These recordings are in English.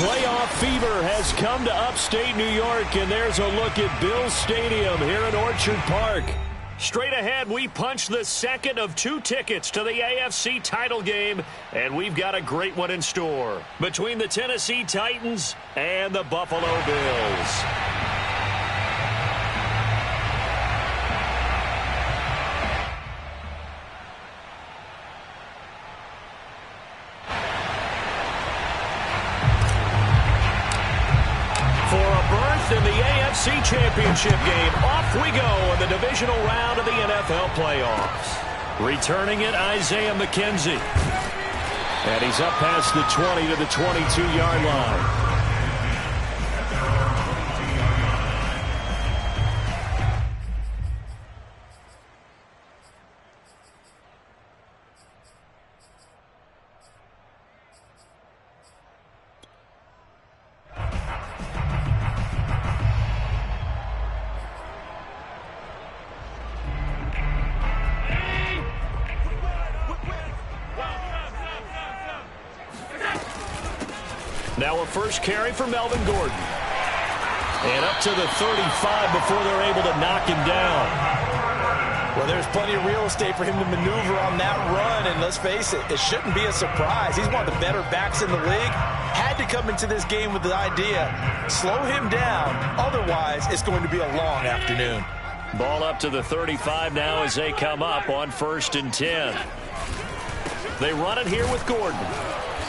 Playoff fever has come to upstate New York, and there's a look at Bills Stadium here in Orchard Park. Straight ahead, we punch the second of 2 tickets to the AFC title game, and we've got a great one in store between the Tennessee Titans and the Buffalo Bills. In the AFC Championship game, off we go in the divisional round of the NFL playoffs. Returning it, Isaiah McKenzie. And he's up past the 20 to the 22-yard line. Now a first carry for Melvin Gordon. And up to the 35 before they're able to knock him down. Well, there's plenty of real estate for him to maneuver on that run, and let's face it, it shouldn't be a surprise. He's one of the better backs in the league. Had to come into this game with the idea, slow him down, otherwise it's going to be a long afternoon. Ball up to the 35 now as they come up on 1st and 10. They run it here with Gordon.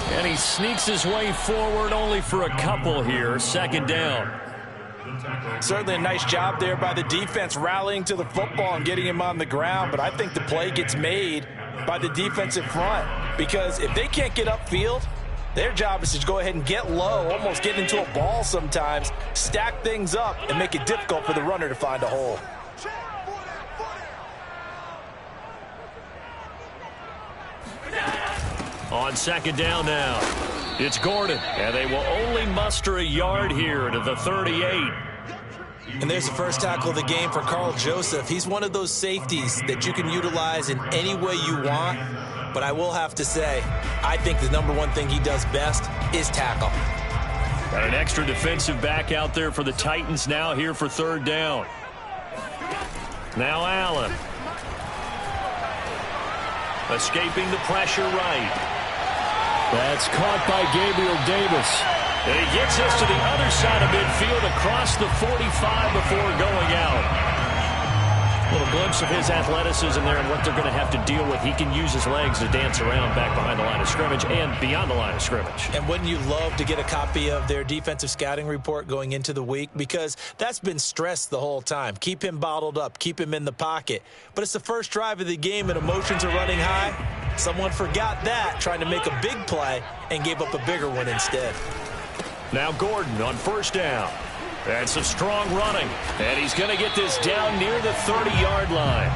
And he sneaks his way forward only for a couple here. 2nd down. Certainly a nice job there by the defense rallying to the football and getting him on the ground. But I think the play gets made by the defensive front. Because if they can't get upfield, their job is to go ahead and get low, almost get into a ball sometimes, stack things up, and make it difficult for the runner to find a hole. On 2nd down now, it's Gordon, and they will only muster a yard here to the 38. And there's the first tackle of the game for Carl Joseph. He's one of those safeties that you can utilize in any way you want, but I will have to say, I think the #1 thing he does best is tackle. Got an extra defensive back out there for the Titans now here for 3rd down. Now Allen. Escaping the pressure right. That's caught by Gabriel Davis. And he gets us to the other side of midfield across the 45 before going out. A little glimpse of his athleticism there and what they're going to have to deal with. He can use his legs to dance around back behind the line of scrimmage and beyond the line of scrimmage. And wouldn't you love to get a copy of their defensive scouting report going into the week? Because that's been stressed the whole time. Keep him bottled up. Keep him in the pocket. But it's the first drive of the game and emotions are running high. Someone forgot that, trying to make a big play, and gave up a bigger one instead. Now Gordon on 1st down. And some strong running. And he's going to get this down near the 30-yard line.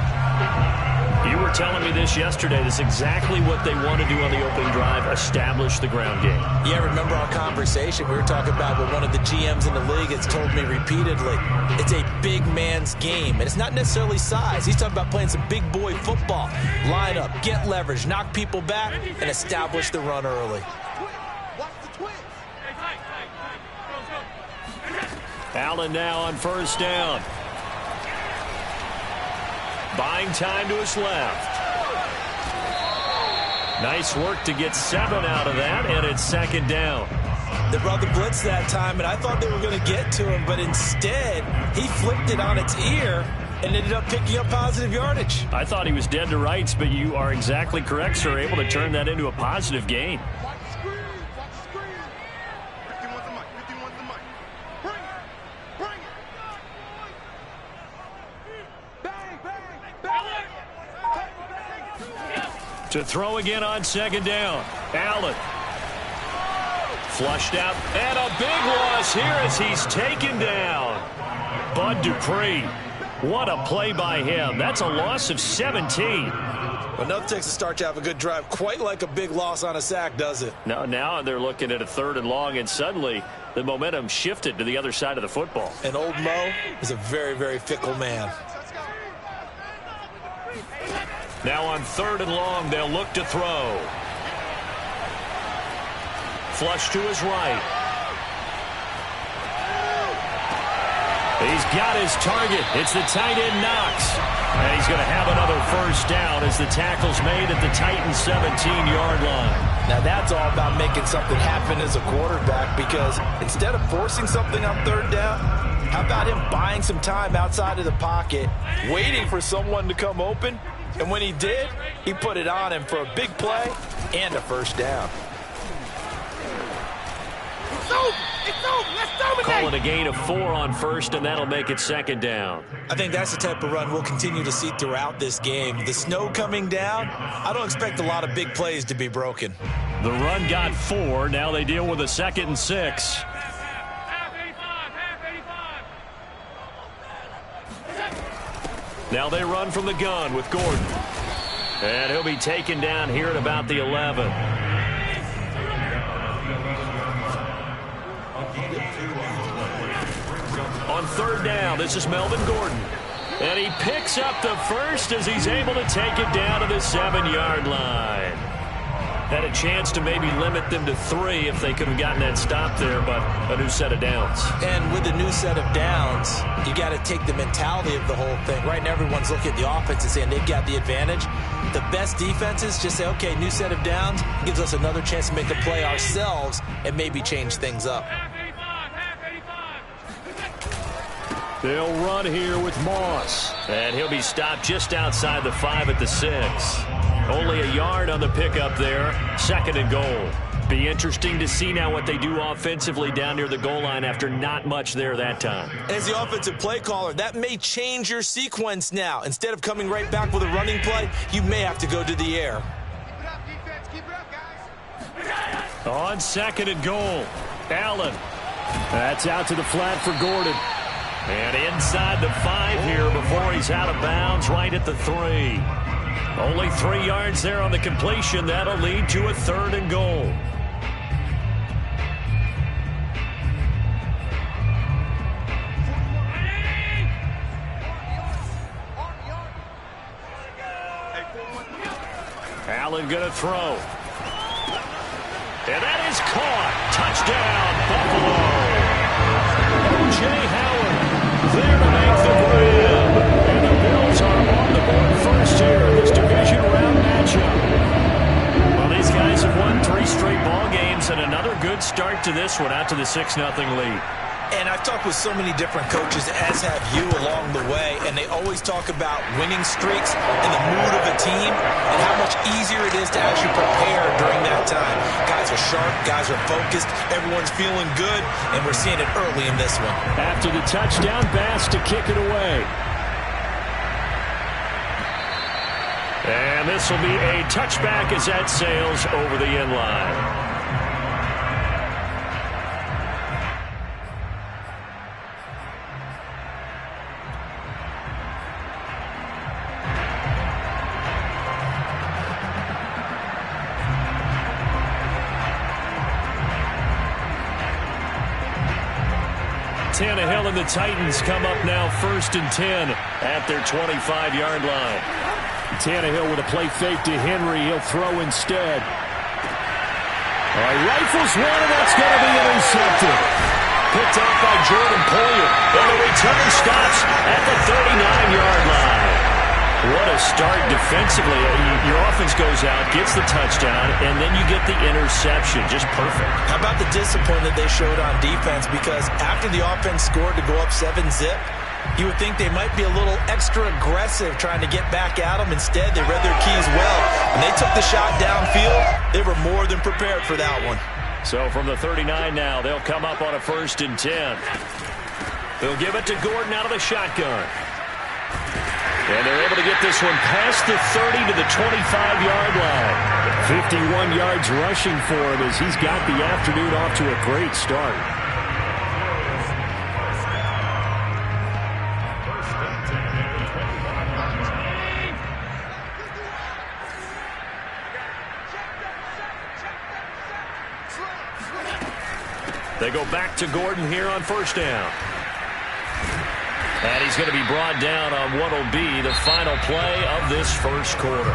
You were telling me this yesterday. This is exactly what they want to do on the opening drive, establish the ground game. Yeah, remember our conversation. We were talking about what one of the GMs in the league has told me repeatedly. It's a big man's game, and it's not necessarily size. He's talking about playing some big boy football. Line up, get leverage, knock people back, and establish the run early. Allen now on 1st down. Buying time to his left. Nice work to get 7 out of that, and it's 2nd down. They brought the blitz that time, and I thought they were going to get to him, but instead, he flipped it on its ear and ended up picking up positive yardage. I thought he was dead to rights, but you are exactly correct, sir. Able to turn that into a positive gain. To throw again on 2nd down. Allen. Flushed out. And a big loss here as he's taken down. Bud Dupree. What a play by him. That's a loss of 17. Well, nothing takes a start to have a good drive quite like a big loss on a sack, does it? Now they're looking at a 3rd and long, and suddenly the momentum shifted to the other side of the football. And old Mo is a very, very fickle man. Now on 3rd and long, they'll look to throw. Flush to his right. He's got his target. It's the tight end Knox. And he's going to have another first down as the tackle's made at the Titans' 17-yard line. Now that's all about making something happen as a quarterback, because instead of forcing something on third down, how about him buying some time outside of the pocket, waiting for someone to come open, and when he did, he put it on him for a big play and a first down. It's over. It's over. Let's dominate. Calling a gain of 4 on first, and that'll make it second down. I think that's the type of run we'll continue to see throughout this game. The snow coming down, I don't expect a lot of big plays to be broken. The run got 4. Now they deal with a 2nd and 6. Now they run from the gun with Gordon. And he'll be taken down here at about the 11. On third down, this is Melvin Gordon. And he picks up the first as he's able to take it down to the 7-yard line. Had a chance to maybe limit them to 3 if they could have gotten that stop there, but a new set of downs. And with the new set of downs, you got to take the mentality of the whole thing. Right now, everyone's looking at the offense and saying they've got the advantage. The best defenses just say, okay, new set of downs gives us another chance to make a play ourselves and maybe change things up. They'll run here with Moss. And he'll be stopped just outside the 5 at the 6. Only a yard on the pickup there. 2nd and goal. Be interesting to see now what they do offensively down near the goal line after not much there that time. As the offensive play caller, that may change your sequence now. Instead of coming right back with a running play, you may have to go to the air. Keep it up, defense. Keep it up, guys. On 2nd and goal, Allen. That's out to the flat for Gordon. And inside the 5 here before he's out of bounds, right at the 3. Only 3 yards there on the completion. That'll lead to a 3rd and goal. Allen gonna throw. And that is caught. Touchdown, Buffalo. O.J. Howard there to make the grab. And the Bills are on the board first here in this division round matchup. Well, these guys have won 3 straight ball games and another good start to this one out to the 6-0 lead. And I've talked with so many different coaches, as have you, along the way, and they always talk about winning streaks and the mood of a team and how much easier it is to actually prepare during that time. Guys are sharp, guys are focused, everyone's feeling good, and we're seeing it early in this one. After the touchdown, Bass to kick it away. And this will be a touchback as that sails over the end line. Tannehill and the Titans come up now 1st and 10 at their 25-yard line. Tannehill with a play fake to Henry. He'll throw instead. Rifles one, and that's going to be intercepted. Picked off by Jordan Poyer. And the return stops at the 39-yard line. What a start defensively. Your offense goes out, gets the touchdown, and then you get the interception. Just perfect. How about the discipline that they showed on defense? Because after the offense scored to go up 7-zip, you would think they might be a little extra aggressive trying to get back at them. Instead, they read their keys well. When they took the shot downfield, they were more than prepared for that one. So from the 39 now, they'll come up on a 1st and 10. They'll give it to Gordon out of the shotgun. And they're able to get this one past the 30 to the 25-yard line. 51 yards rushing for him as he's got the afternoon off to a great start. They go back to Gordon here on 1st down. And he's going to be brought down on what will be the final play of this 1st quarter.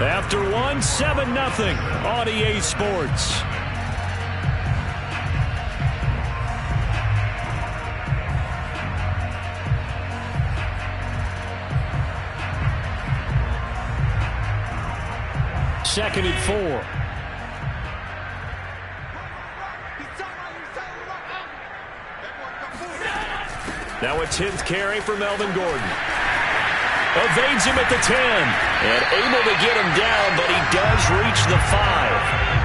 After 7-0 on EA Sports. 2nd and 4. Now a 10th carry for Melvin Gordon. Evades him at the 10. And able to get him down, but he does reach the 5.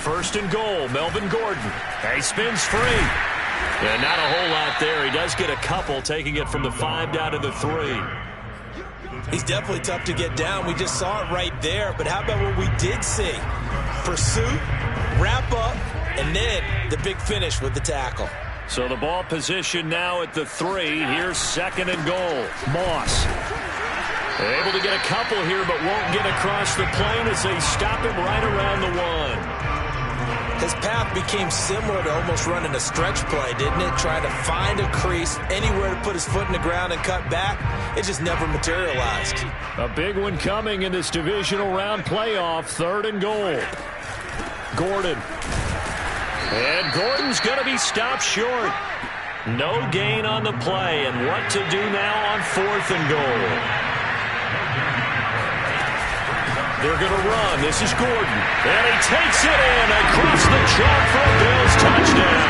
First and goal, Melvin Gordon. He spins free. And not a whole lot there. He does get a couple, taking it from the 5 down to the 3. He's definitely tough to get down. We just saw it right there. But how about what we did see? Pursuit, wrap up, and then the big finish with the tackle. So the ball position now at the 3. Here's 2nd and goal. Moss. Able to get a couple here, but won't get across the plane as they stop him right around the 1. His path became similar to almost running a stretch play, didn't it? Trying to find a crease, anywhere to put his foot in the ground and cut back. It just never materialized. A big one coming in this divisional round playoff. 3rd and goal. Gordon. And Gordon's going to be stopped short. No gain on the play. And what to do now on 4th and goal? They're going to run. This is Gordon. And he takes it in across the chalk for a Bills touchdown.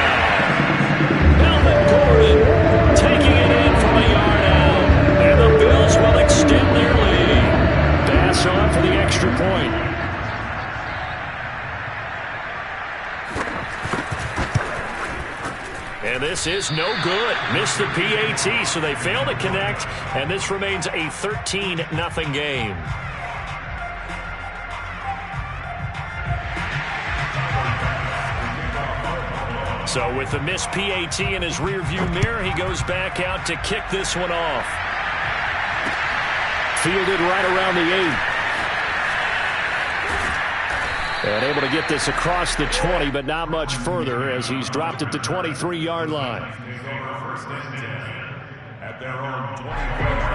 Melvin Gordon taking it in from a yard out. And the Bills will extend their lead. Pass on for the extra point. And this is no good. Missed the PAT, so they fail to connect. And this remains a 13-0 game. So with the missed PAT in his rearview mirror, he goes back out to kick this one off. Fielded right around the 8. And able to get this across the 20, but not much further as he's dropped at the 23-yard line.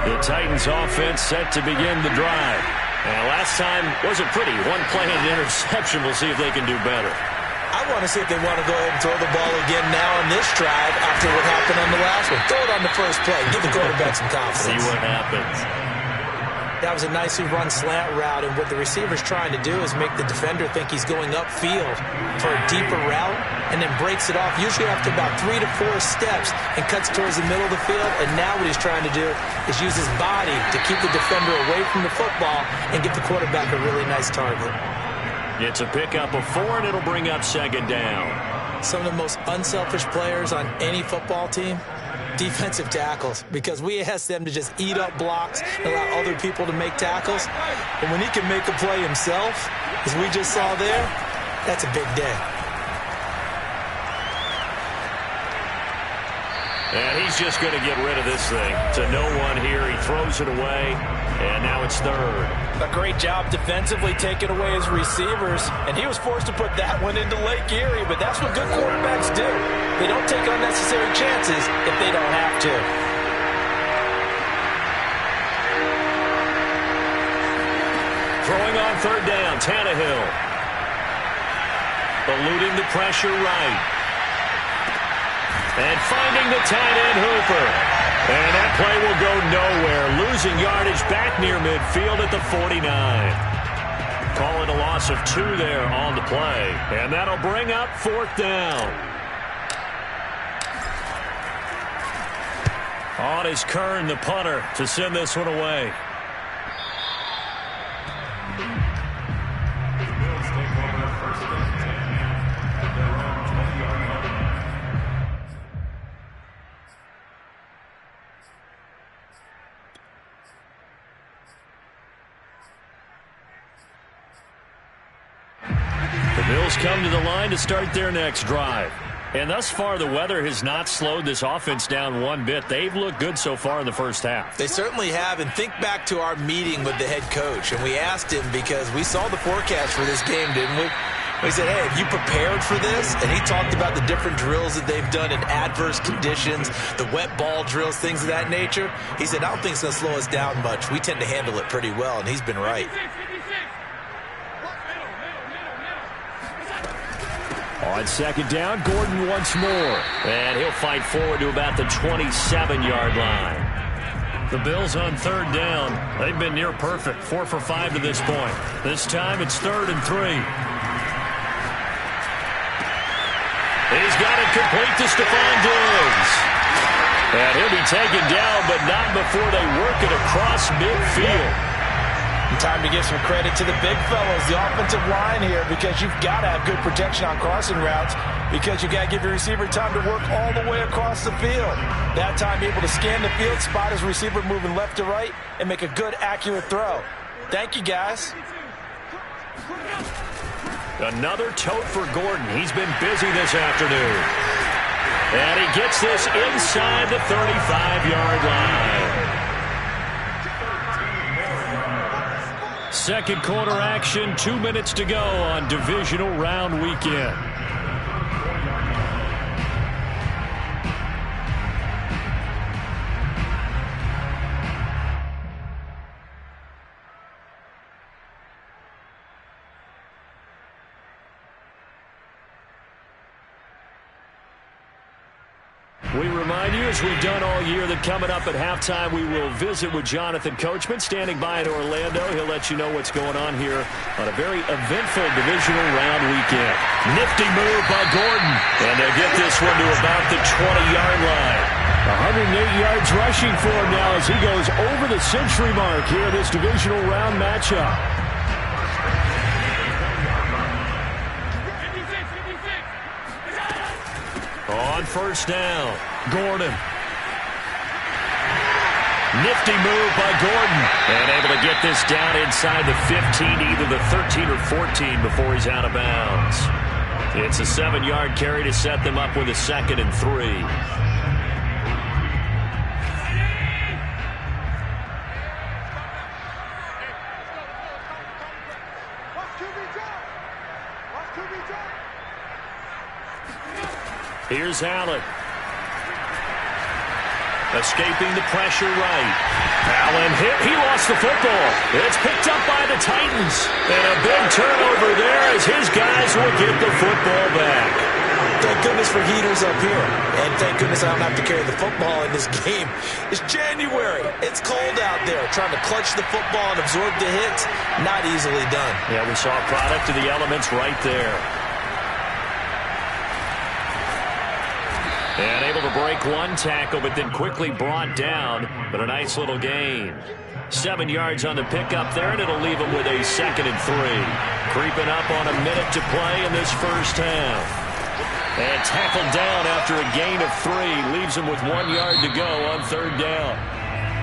The Titans offense set to begin the drive. And last time wasn't pretty. One play and an interception. We'll see if they can do better. I want to see if they want to go ahead and throw the ball again now on this drive after what happened on the last one. Throw it on the first play. Give the quarterback some confidence. See what happens. That was a nicely run slant route, and what the receiver's trying to do is make the defender think he's going upfield for a deeper route and then breaks it off, usually after about 3 to 4 steps, and cuts towards the middle of the field. And now what he's trying to do is use his body to keep the defender away from the football and get the quarterback a really nice target. It's a pickup of 4, and it'll bring up 2nd down. Some of the most unselfish players on any football team, defensive tackles, because we ask them to just eat up blocks and allow other people to make tackles. But when he can make a play himself, as we just saw there, that's a big day. And he's just going to get rid of this thing. To no one here. He throws it away, and now it's 3rd. A great job defensively taking away his receivers, and he was forced to put that one into Lake Erie, but that's what good quarterbacks do. They don't take unnecessary chances if they don't have to. Throwing on 3rd down, Tannehill. Eluding the pressure right. And finding the tight end Hooper. And that play will go nowhere. Losing yardage back near midfield at the 49. Calling a loss of 2 there on the play. And that'll bring up 4th down. On is Kern, the punter, to send this one away. Come to the line to start their next drive. And thus far, the weather has not slowed this offense down one bit. They've looked good so far in the first half. They certainly have. And think back to our meeting with the head coach. And we asked him, because we saw the forecast for this game, didn't we? We said, hey, have you prepared for this? And he talked about the different drills that they've done in adverse conditions, the wet ball drills, things of that nature. He said, I don't think it's going to slow us down much. We tend to handle it pretty well, and he's been right. On second down, Gordon once more. And he'll fight forward to about the 27-yard line. The Bills on third down. They've been near perfect, 4 for 5 to this point. This time it's 3rd and 3. He's got it complete to Stephon Diggs. And he'll be taken down, but not before they work it across midfield. Time to give some credit to the big fellows, the offensive line here, because you've got to have good protection on crossing routes, because you've got to give your receiver time to work all the way across the field. That time able to scan the field, spot his receiver moving left to right, and make a good, accurate throw. Thank you, guys. Another tote for Gordon. He's been busy this afternoon. And he gets this inside the 35-yard line. Second quarter action, 2 minutes to go on divisional round weekend. We remind you, as we've done all year, that coming up at halftime, we will visit with Jonathan Coachman, standing by in Orlando. He'll let you know what's going on here on a very eventful divisional round weekend. Nifty move by Gordon, and they'll get this one to about the 20-yard line. 108 yards rushing for him now as he goes over the century mark here in this divisional round matchup. On first down, Gordon. Nifty move by Gordon. And able to get this down inside the 15, either the 13 or 14 before he's out of bounds. It's a 7-yard carry to set them up with a 2nd and 3. Here's Allen. Escaping the pressure right. Allen hit. He lost the football. It's picked up by the Titans. And a big turnover there as his guys will get the football back. Thank goodness for heaters up here. And thank goodness I don't have to carry the football in this game. It's January. It's cold out there. Trying to clutch the football and absorb the hits, not easily done. Yeah, we saw a product of the elements right there. And able to break one tackle, but then quickly brought down. But a nice little gain. 7 yards on the pickup there, and it'll leave him with a 2nd and 3. Creeping up on a minute to play in this first half. And tackled down after a gain of 3. Leaves him with 1 yard to go on third down.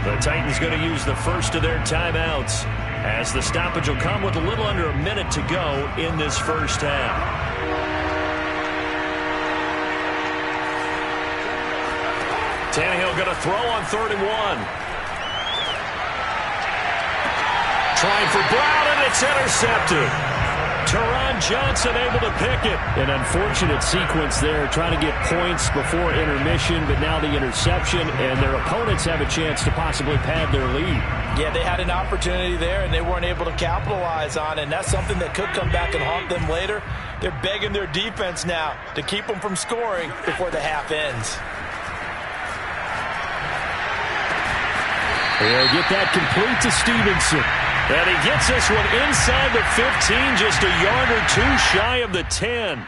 The Titans going to use the first of their timeouts, as the stoppage will come with a little under a minute to go in this first half. Tannehill going to throw on 3rd and 1. Trying for Brown, and it's intercepted. Teron Johnson able to pick it. An unfortunate sequence there, trying to get points before intermission, but now the interception, and their opponents have a chance to possibly pad their lead. Yeah, they had an opportunity there, and they weren't able to capitalize on it, and that's something that could come back and haunt them later. They're begging their defense now to keep them from scoring before the half ends. They'll get that complete to Stevenson. And he gets this one inside the 15, just a yard or 2 shy of the 10.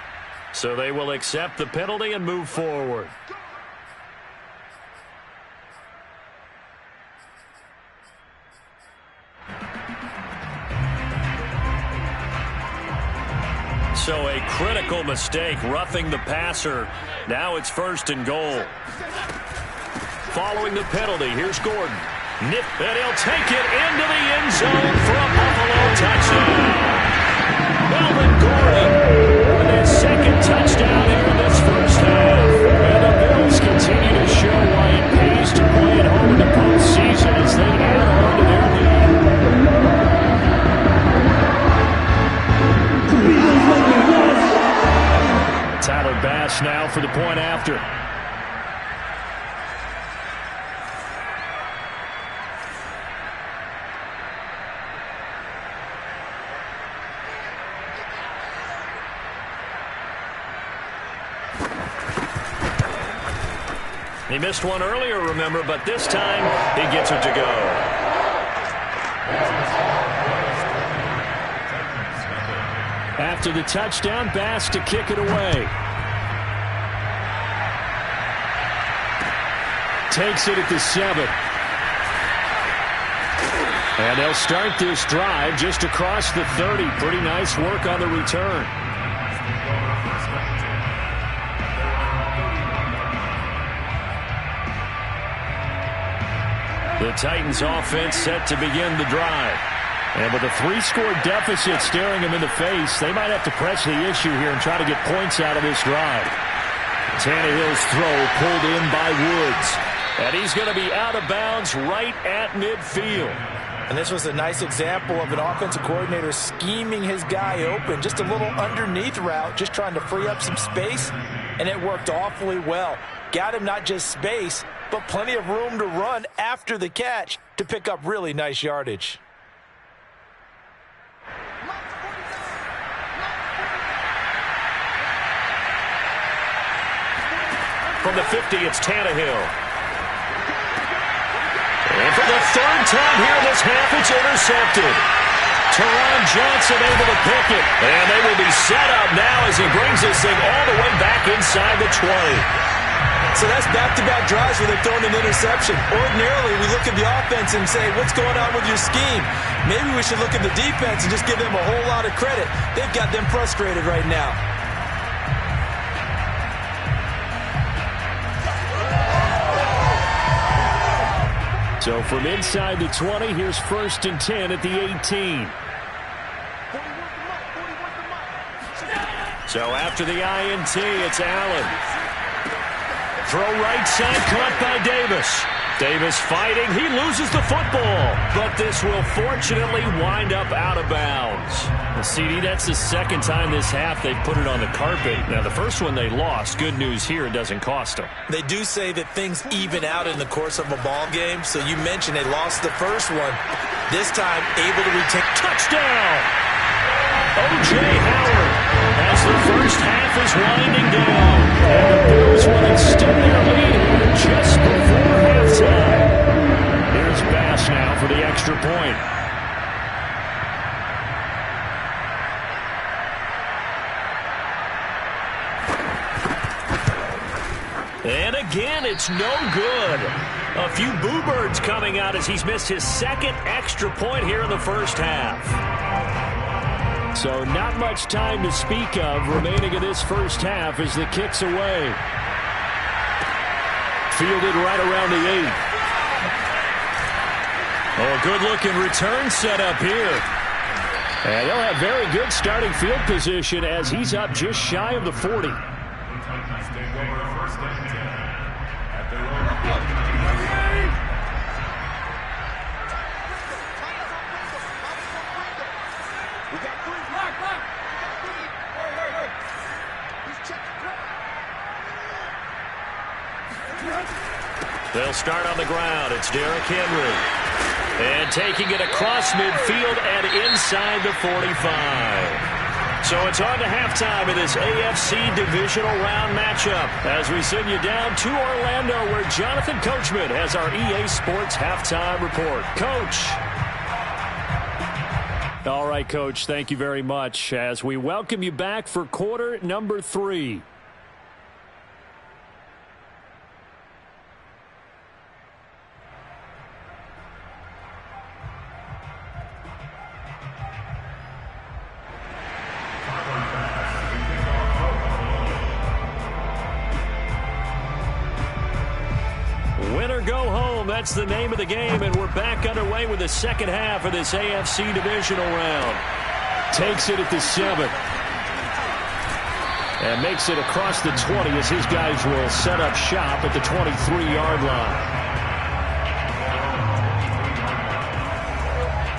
So they will accept the penalty and move forward. So a critical mistake, roughing the passer. Now it's 1st and goal. Following the penalty, here's Gordon. And he'll take it into the end zone for a Buffalo touchdown. Melvin Gordon with his 2nd touchdown here in this first half. And the Bills continue to show why it pays to play at home in the postseason as they add on to their lead. Tyler Bass now for the point after. He missed one earlier, remember, but this time he gets it to go. After the touchdown, Bass to kick it away. Takes it at the 7. And they'll start this drive just across the 30. Pretty nice work on the return. The Titans offense set to begin the drive. And with a 3-score deficit staring them in the face, they might have to press the issue here and try to get points out of this drive. Tannehill's throw pulled in by Woods. And he's going to be out of bounds right at midfield. And this was a nice example of an offensive coordinator scheming his guy open. Just a little underneath route, just trying to free up some space. And it worked awfully well. Got him not just space, but plenty of room to run after the catch to pick up really nice yardage. From the 50, it's Tannehill. And for the third time here in this half, it's intercepted. Teron Johnson able to pick it. And they will be set up now as he brings this thing all the way back inside the 20. So that's back-to-back drives where they've thrown an interception. Ordinarily, we look at the offense and say, what's going on with your scheme? Maybe we should look at the defense and just give them a whole lot of credit. They've got them frustrated right now. So from inside the 20, here's 1st and 10 at the 18. So after the INT, it's Allen. Throw right side, caught by Davis. Davis fighting. He loses the football. But this will fortunately wind up out of bounds. Well, CD, that's the second time this half they've put it on the carpet. Now, the first one they lost. Good news here, it doesn't cost them. They do say that things even out in the course of a ball game. So you mentioned they lost the first one. This time, able to retain. Touchdown! O.J. Howard as the first half is winding down. And the Bills will extend their lead just before halftime. Here's Bass now for the extra point. And again, it's no good. A few boo birds coming out as he's missed his second extra point here in the first half. So not much time to speak of remaining in this first half as the kick's away. Fielded right around the 8. Oh, good-looking return set up here. And they'll have very good starting field position as he's up just shy of the 40. They'll start on the ground. It's Derrick Henry. And taking it across midfield and inside the 45. So it's on to halftime of this AFC divisional round matchup as we send you down to Orlando where Jonathan Coachman has our EA Sports halftime report. Coach. All right, Coach, thank you very much as we welcome you back for quarter number 3. That's the name of the game, and we're back underway with the second half of this AFC divisional round. Takes it at the 7. And makes it across the 20 as his guys will set up shop at the 23-yard line.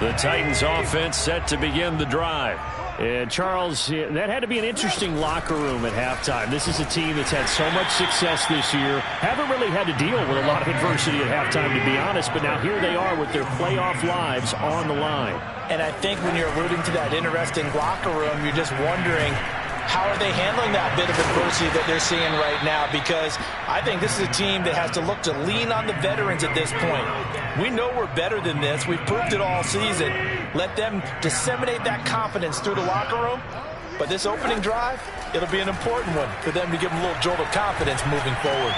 The Titans offense set to begin the drive. And, Charles, that had to be an interesting locker room at halftime. This is a team that's had so much success this year. Haven't really had to deal with a lot of adversity at halftime, to be honest. But now here they are with their playoff lives on the line. And I think when you're alluding to that interesting locker room, you're just wondering how are they handling that bit of adversity that they're seeing right now? Because I think this is a team that has to look to lean on the veterans at this point. We know we're better than this. We've proved it all season. Let them disseminate that confidence through the locker room. But this opening drive, it'll be an important one for them to give them a little jolt of confidence moving forward.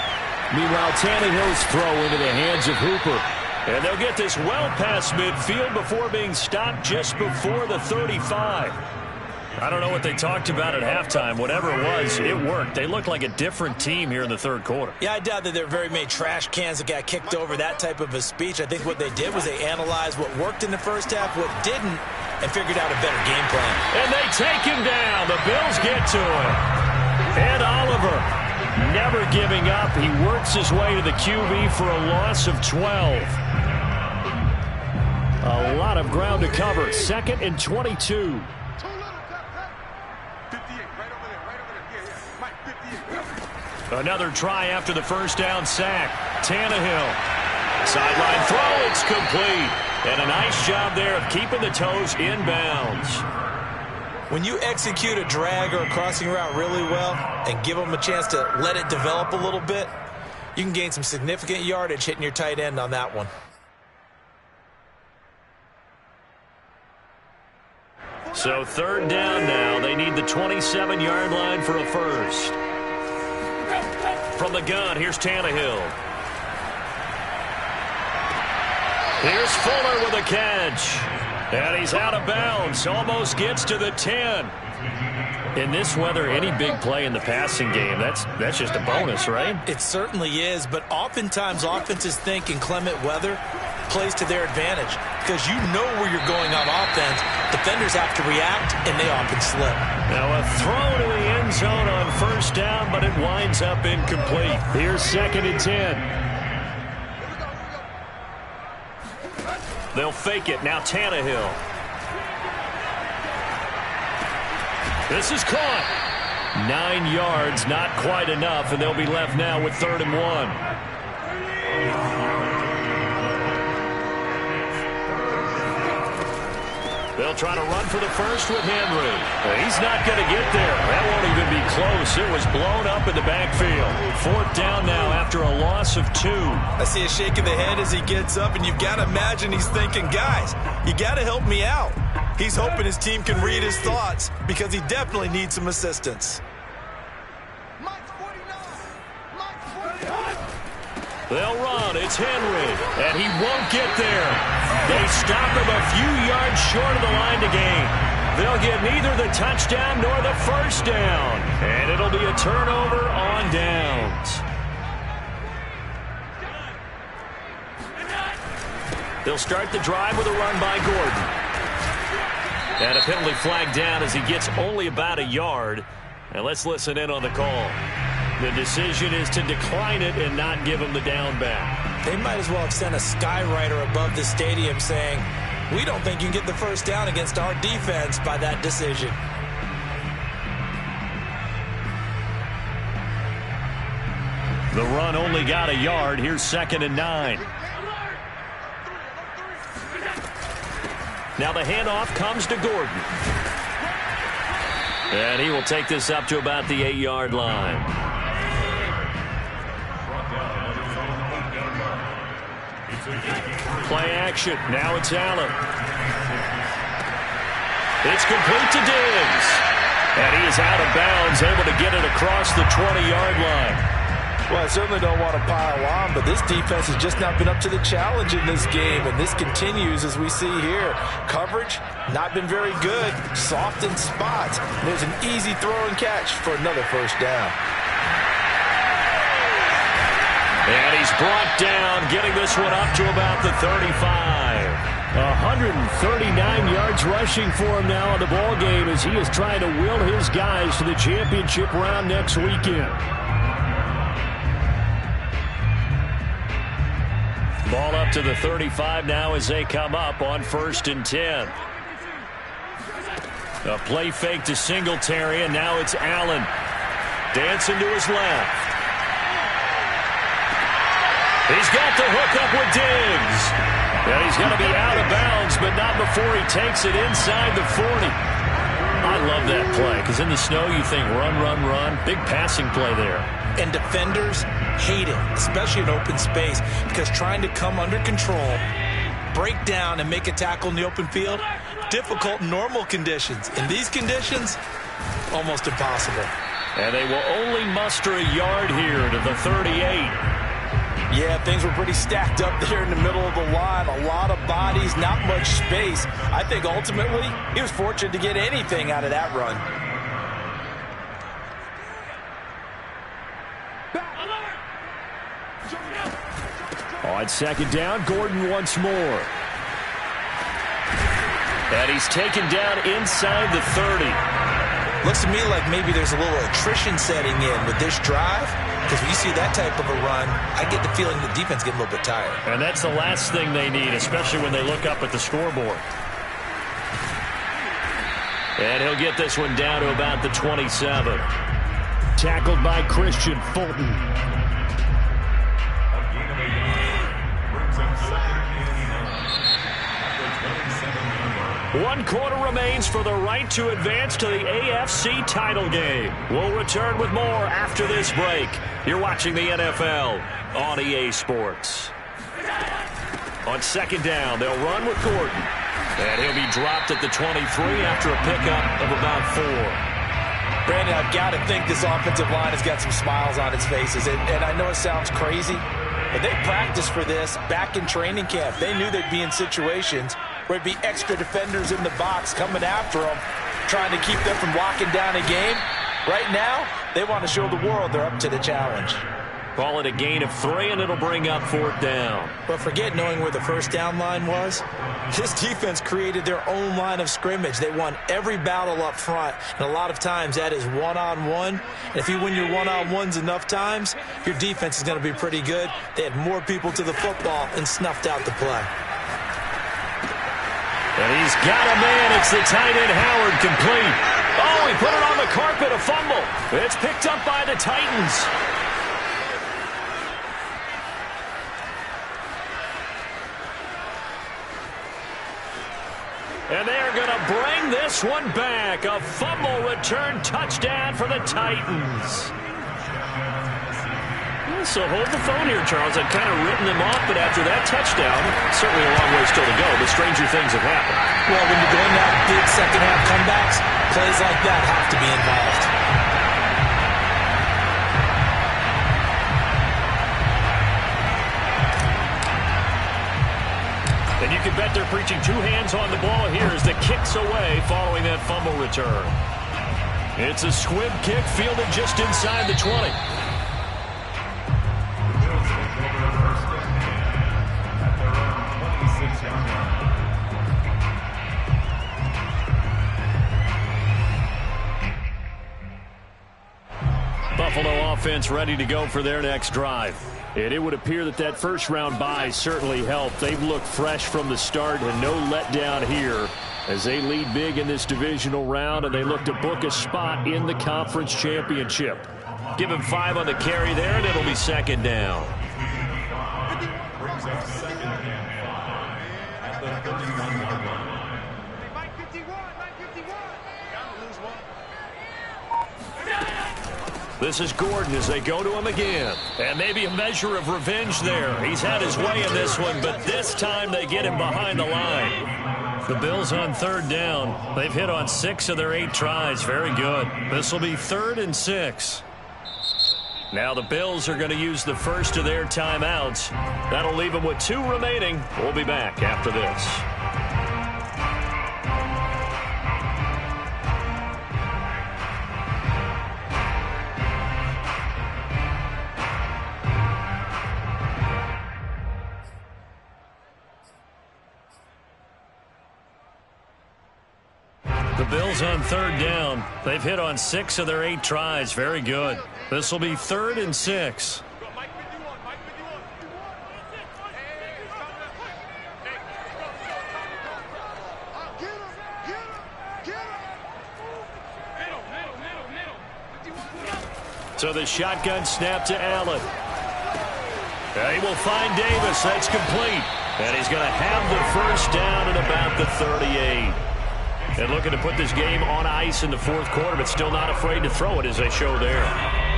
Meanwhile, Tannehill's throw into the hands of Hooper. And they'll get this well past midfield before being stopped just before the 35. I don't know what they talked about at halftime. Whatever it was, it worked. They looked like a different team here in the third quarter. Yeah, I doubt that there were very many trash cans that got kicked over, that type of a speech. I think what they did was they analyzed what worked in the first half, what didn't, and figured out a better game plan. And they take him down. The Bills get to him. And Oliver, never giving up. He works his way to the QB for a loss of 12. A lot of ground to cover. 2nd and 22. Another try after the first down sack. Tannehill. Sideline throw. It's complete. And a nice job there of keeping the toes in bounds. When you execute a drag or a crossing route really well and give them a chance to let it develop a little bit, you can gain some significant yardage hitting your tight end on that one. So 3rd down now. They need the 27-yard line for a first. From the gun, here's Tannehill. Here's Fuller with a catch. And he's out of bounds. Almost gets to the 10. In this weather, any big play in the passing game, that's just a bonus, right? It certainly is, but oftentimes offenses think in clement weather plays to their advantage because you know where you're going on offense. Defenders have to react, and they often slip. Now a throw to the end zone on first down, but it winds up incomplete. Here's 2nd and 10. They'll fake it. Now Tannehill. This is caught. 9 yards, not quite enough, and they'll be left now with 3rd and 1. They'll try to run for the first with Henry. He's not going to get there. That won't even be close. It was blown up in the backfield. 4th down now after a loss of 2. I see a shake of the head as he gets up, and you've got to imagine he's thinking, guys, you got to help me out. He's hoping his team can read his thoughts because he definitely needs some assistance. They'll run. It's Henry. And he won't get there. They stop him a few yards short of the line to gain. They'll get neither the touchdown nor the first down. And it'll be a turnover on downs. They'll start the drive with a run by Gordon. And a penalty flag down as he gets only about a yard. And let's listen in on the call. The decision is to decline it and not give him the down back. They might as well have sent a skywriter above the stadium saying, we don't think you can get the first down against our defense by that decision. The run only got a yard. Here's 2nd and 9. Now the handoff comes to Gordon. And he will take this up to about the 8-yard line. Play action. Now it's Allen. It's complete to Diggs. And he is out of bounds, able to get it across the 20-yard line. Well, I certainly don't want to pile on, but this defense has just not been up to the challenge in this game, and this continues as we see here. Coverage, not been very good, soft in spots. There's an easy throw and catch for another first down. And he's brought down, getting this one up to about the 35. 139 yards rushing for him now in the ball game as he is trying to will his guys to the championship round next weekend. Ball up to the 35 now as they come up on 1st and 10. A play fake to Singletary, and now it's Allen. Dancing to his left. He's got the hook up with Diggs. And he's going to be out of bounds, but not before he takes it inside the 40. I love that play because in the snow you think run, run, run. Big passing play there. And defenders hate it, especially in open space, because trying to come under control, break down, and make a tackle in the open field, difficult in normal conditions. In these conditions, almost impossible. And they will only muster a yard here to the 38. Yeah, things were pretty stacked up there in the middle of the line. A lot of bodies, not much space. I think ultimately he was fortunate to get anything out of that run. On second down, Gordon once more. And he's taken down inside the 30. Looks to me like maybe there's a little attrition setting in with this drive. Because when you see that type of a run, I get the feeling the defense getting a little bit tired. And that's the last thing they need, especially when they look up at the scoreboard. And he'll get this one down to about the 27. Tackled by Christian Fulton. One quarter remains for the right to advance to the AFC title game. We'll return with more after this break. You're watching the NFL on EA Sports. On second down, they'll run with Gordon. And he'll be dropped at the 23 after a pickup of about 4. Brandon, I've got to think this offensive line has got some smiles on its faces. And I know it sounds crazy, but they practiced for this back in training camp. They knew they'd be in situations where it'd be extra defenders in the box coming after them, trying to keep them from locking down a game. Right now, they want to show the world they're up to the challenge. Call it a gain of 3, and it'll bring up 4th down. But forget knowing where the first down line was. This defense created their own line of scrimmage. They won every battle up front, and a lot of times that is one-on-one. And if you win your one-on-ones enough times, your defense is going to be pretty good. They had more people to the football and snuffed out the play. And he's got a man. It's the tight end, Howard, complete. Oh, he put it on the carpet, a fumble. It's picked up by the Titans. And they're going to bring this one back. A fumble return touchdown for the Titans. So hold the phone here, Charles. I'd kind of written them off, but after that touchdown, certainly a long way still to go, but stranger things have happened. Well, when you're doing that big second-half comebacks, plays like that have to be involved. And you can bet they're preaching 2 hands on the ball here as the kick's away following that fumble return. It's a squib kick fielded just inside the 20. Buffalo offense ready to go for their next drive. And it would appear that that first-round bye certainly helped. They've looked fresh from the start and no letdown here as they lead big in this divisional round, and they look to book a spot in the conference championship. Give him 5 on the carry there, and it'll be second down. This is Gordon as they go to him again. And maybe a measure of revenge there. He's had his way in this one, but this time they get him behind the line. The Bills on third down. They've hit on 6 of their 8 tries. Very good. This will be 3rd and 6. Now the Bills are going to use the first of their timeouts. That'll leave them with 2 remaining. We'll be back after this. The Bills on third down. They've hit on 6 of their 8 tries. Very good. This will be 3rd and 6. So the shotgun snap to Allen. He will find Davis. That's complete. And he's going to have the first down at about the 38. And looking to put this game on ice in the fourth quarter, but still not afraid to throw it as they show there.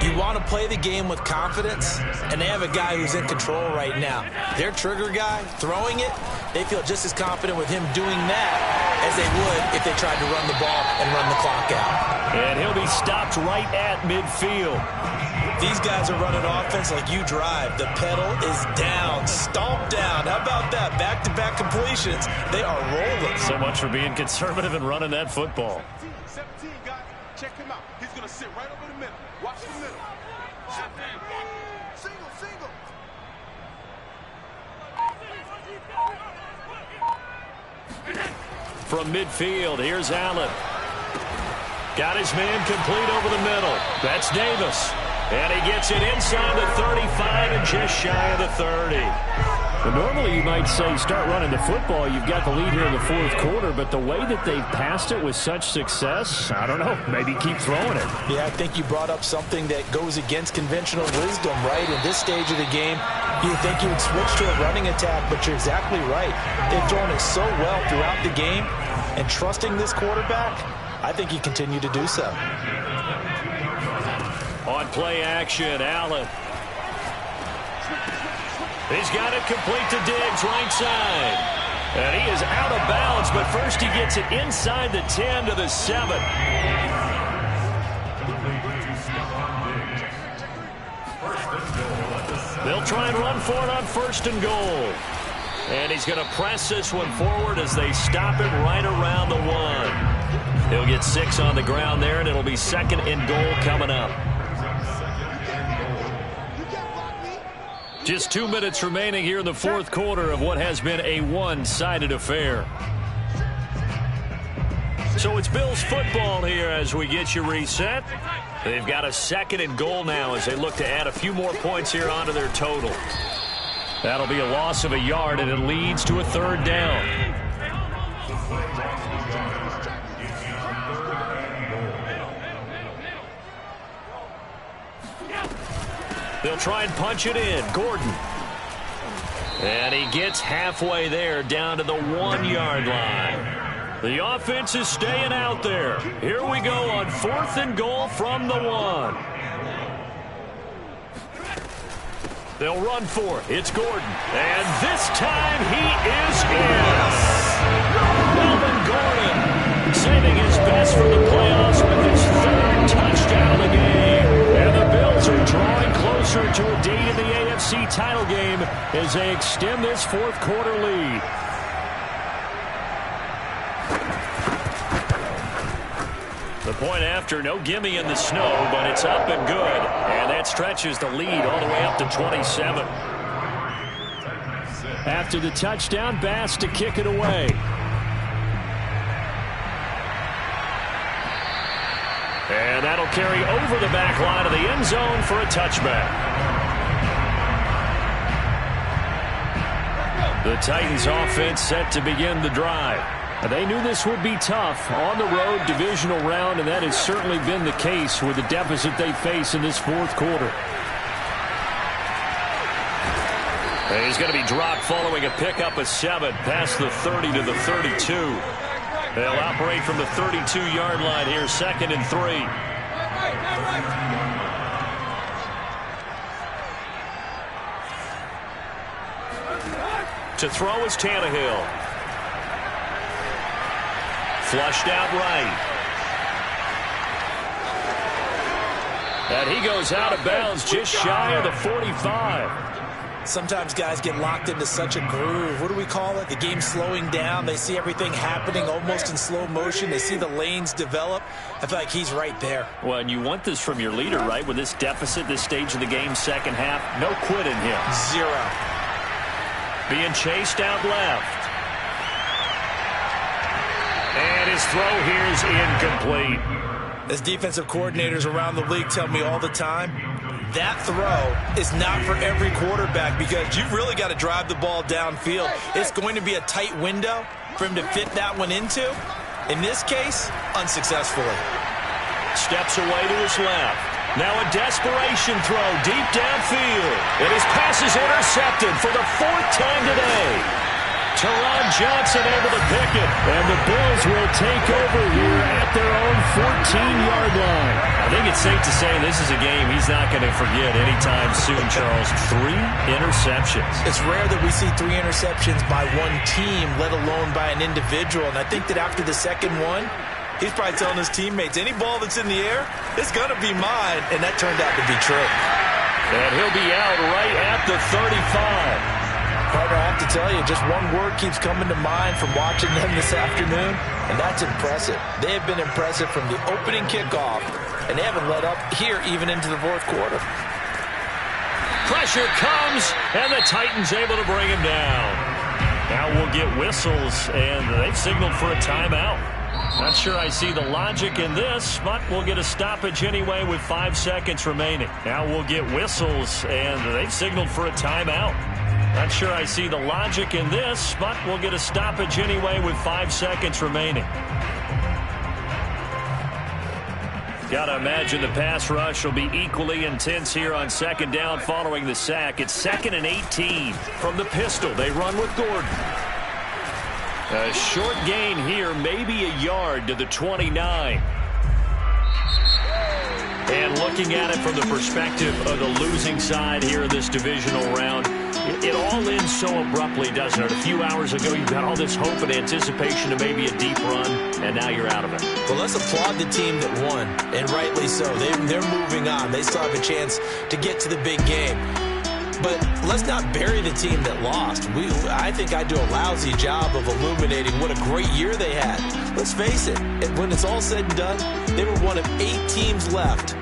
You want to play the game with confidence, and they have a guy who's in control right now. Their trigger guy, throwing it, they feel just as confident with him doing that as they would if they tried to run the ball and run the clock out. And he'll be stopped right at midfield. These guys are running offense like you drive. The pedal is down, stomp down. How about that? Back-to-back completions. They are rolling. So much for being conservative and running that football. 17, guys. Check him out. He's going to sit right over the middle. Watch the middle. Single, single. From midfield, here's Allen. Got his man complete over the middle. That's Davis. And he gets it inside the 35 and just shy of the 30. Well, normally you might say start running the football. You've got the lead here in the fourth quarter, but the way that they've passed it with such success, I don't know, maybe keep throwing it. Yeah, I think you brought up something that goes against conventional wisdom, right? In this stage of the game, you think you would switch to a running attack, but you're exactly right. They've thrown it so well throughout the game, and trusting this quarterback, I think you continue to do so. On play action, Allen. He's got it complete to Diggs, right side. And he is out of bounds, but first he gets it inside the 10 to the 7. They'll try and run for it on first and goal. And he's going to press this one forward as they stop it right around the 1. He'll get 6 on the ground there, and it'll be second and goal coming up. Just 2 minutes remaining here in the fourth quarter of what has been a one-sided affair. So it's Bills football here as we get you reset. They've got a second and goal now as they look to add a few more points here onto their total. That'll be a loss of a yard, and it leads to a third down. They'll try and punch it in. Gordon. And he gets halfway there down to the 1-yard line. The offense is staying out there. Here we go on fourth and goal from the 1. They'll run for it. It's Gordon. And this time he is in. Melvin Gordon saving his best for the playoffs with his third touchdown of the game. And the Bills are drawing closer to a date in the AFC title game as they extend this fourth quarter lead. The point after, no gimme in the snow, but it's up and good. And that stretches the lead all the way up to 27. After the touchdown, Bass to kick it away. And that'll carry over the back line of the end zone for a touchback. The Titans offense set to begin the drive. They knew this would be tough on the road divisional round, and that has certainly been the case with the deficit they face in this fourth quarter. And he's going to be dropped following a pickup of 7 past the 30 to the 32. They'll operate from the 32-yard line here, second and 3. To throw is Tannehill. Flushed out right. And he goes out of bounds just shy of the 45. Sometimes guys get locked into such a groove. What do we call it? The game's slowing down. They see everything happening almost in slow motion. They see the lanes develop. I feel like he's right there. Well, and you want this from your leader, right? With this deficit, this stage of the game, second half, no quit in him. 0. Being chased out left. And his throw here is incomplete. As defensive coordinators around the league tell me all the time, that throw is not for every quarterback because you've really got to drive the ball downfield. It's going to be a tight window for him to fit that one into. In this case, unsuccessfully. Steps away to his left. Now a desperation throw deep downfield. And his pass is intercepted for the 4th time today. Teron Johnson able to pick it. And the Bills will take over here at their own 14-yard line. I think it's safe to say this is a game he's not going to forget anytime soon, Charles. 3 interceptions. It's rare that we see 3 interceptions by one team, let alone by an individual. And I think that after the second one, he's probably telling his teammates, any ball that's in the air, it's going to be mine. And that turned out to be true. And he'll be out right at the 35. Partner, I have to tell you, just one word keeps coming to mind from watching them this afternoon, and that's impressive. They have been impressive from the opening kickoff, and they haven't let up here even into the fourth quarter. Pressure comes, and the Titans able to bring him down. Now we'll get whistles, and they've signaled for a timeout. Not sure I see the logic in this, but we'll get a stoppage anyway with 5 seconds remaining. Now we'll get whistles, and they've signaled for a timeout. Not sure I see the logic in this, but we'll get a stoppage anyway with 5 seconds remaining. Gotta imagine the pass rush will be equally intense here on second down following the sack. It's 2nd and 18 from the pistol. They run with Gordon. A short gain here, maybe a yard to the 29. And looking at it from the perspective of the losing side here in this divisional round, it all ends so abruptly, doesn't it? A few hours ago, you've got all this hope and anticipation to maybe a deep run, and now you're out of it. Well, let's applaud the team that won, and rightly so. They're moving on. They still have a chance to get to the big game. But let's not bury the team that lost. I think I do a lousy job of illuminating what a great year they had. Let's face it, when it's all said and done, they were one of 8 teams left